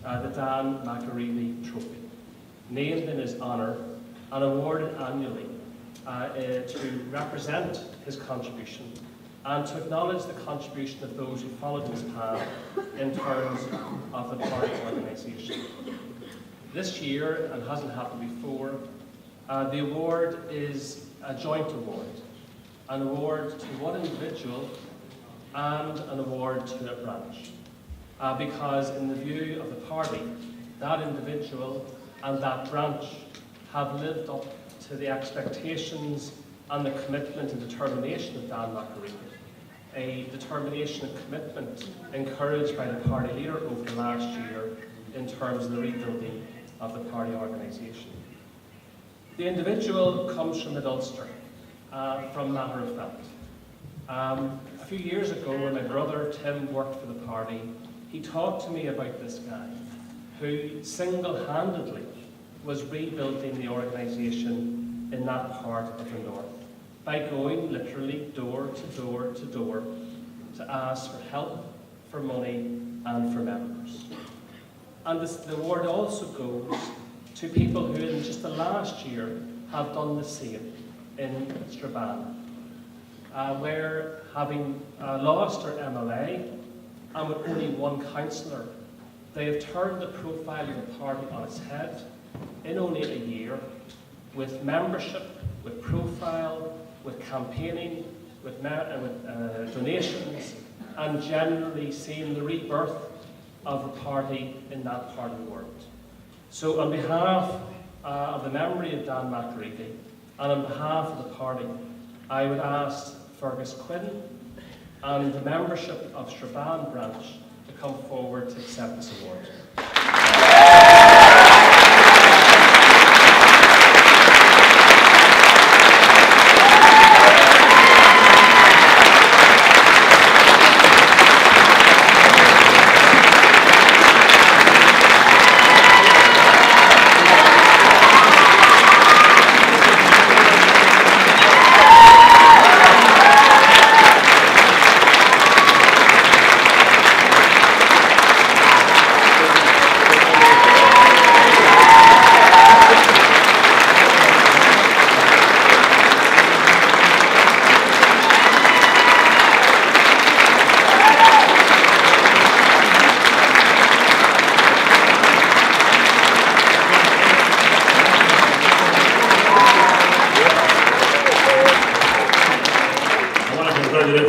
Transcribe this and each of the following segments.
the Dan Mcareavy Trophy, named in his honour and awarded annually to represent his contribution and to acknowledge the contribution of those who followed his path in terms of the party organisation. This year, and hasn't happened before, the award is a joint award, an award to one individual and an award to a branch. Because in the view of the party, that individual and that branch have lived up to the expectations and the commitment and determination of Dan Mcareavy, a determination and commitment encouraged by the party leader over the last year in terms of the rebuilding of the party organisation. The individual comes from Mid Ulster, from Mcareavy. A few years ago, when my brother Tim worked for the party, he talked to me about this guy who single-handedly was rebuilding the organisation in that part of the north by going literally door to door to door to ask for help, for money and for members. And the award also goes to people who in just the last year have done the same in Strabane, where having lost their MLA and with only one councillor, they have turned the profile of the party on its head in only a year, with membership, with profile, with campaigning, with donations, and generally seeing the rebirth of the party in that part of the world. So on behalf of the memory of Dan Mcareavy, and on behalf of the party, I would ask Fergus Quinn and the membership of Strabane branch to come forward to accept this award.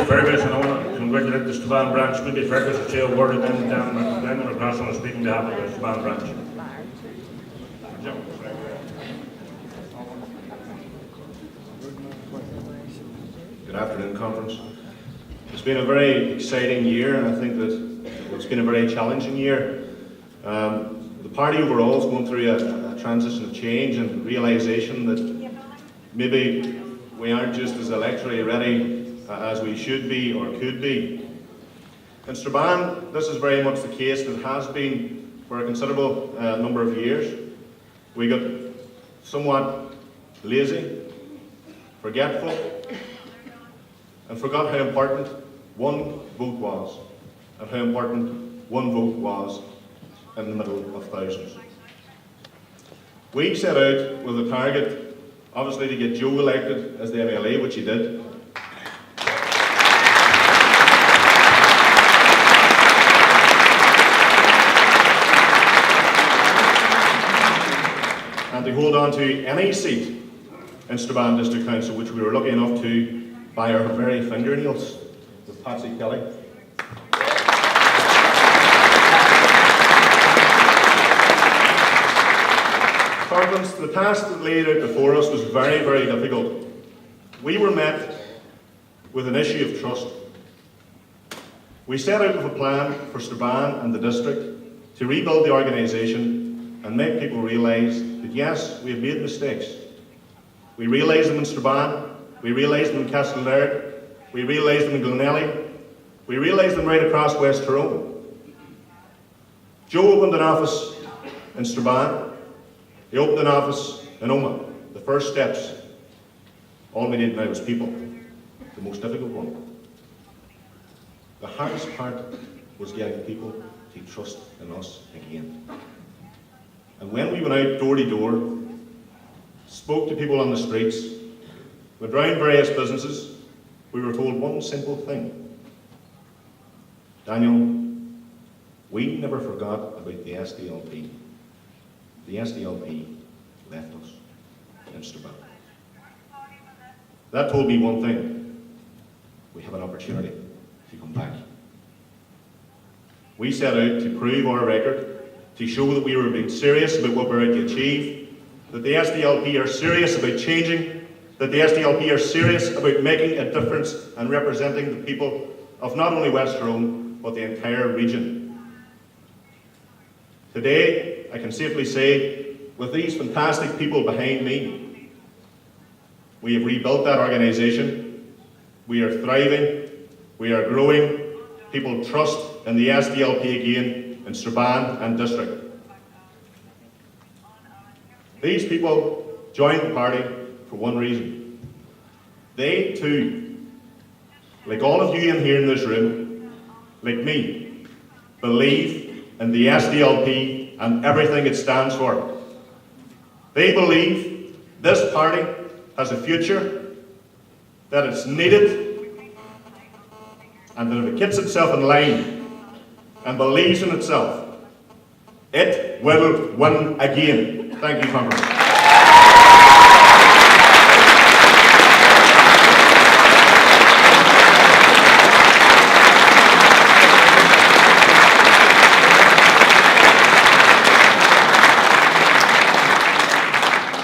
Fergus, and I want to congratulate the Strabane branch. Maybe Fergus will say a word, and then I'm going to speak on behalf of the Strabane branch. Good afternoon, conference. It's been a very exciting year, and I think that it's been a very challenging year. The party overall is going through a transition of change and realisation that maybe we aren't just as electorally ready as we should be or could be. In Strabane, this is very much the case, and it has been for a considerable number of years. We got somewhat lazy, forgetful, and forgot how important one vote was, and how important one vote was in the middle of thousands. We set out with a target, obviously, to get Joe elected as the MLA, which he did. And to hold on to any seat in Strabane District Council, which we were lucky enough to by our very fingernails with Patsy Kelly. Conference, the task that laid out before us was very, very difficult. We were met with an issue of trust. We set out with a plan for Strabane and the district to rebuild the organisation and make people realise that yes, we have made mistakes. We realised them in Strabane, we realised them in Castlenaird, we realised them in Glenelly, we realised them right across West Tyrone. Joe opened an office in Strabane, he opened an office in Armagh. The first steps, all we needed now was people, the most difficult one. The hardest part was getting people to trust in us again. And when we went out door to door, spoke to people on the streets, went round various businesses, we were told one simple thing. Daniel, we never forgot about the SDLP. The SDLP left us in Strabane. That told me one thing. We have an opportunity to come back. We set out to prove our record, to show that we were being serious about what we're out to achieve, that the SDLP are serious about changing, that the SDLP are serious about making a difference and representing the people of not only West Tyrone, but the entire region. Today, I can safely say, with these fantastic people behind me, we have rebuilt that organisation. We are thriving, we are growing, people trust in the SDLP again in Strabane and district. These people joined the party for one reason. They too, like all of you in here in this room, like me, believe in the SDLP and everything it stands for. They believe this party has a future, that it's needed, and that if it keeps itself in line and believes in itself, it will win again. Thank you, Congress.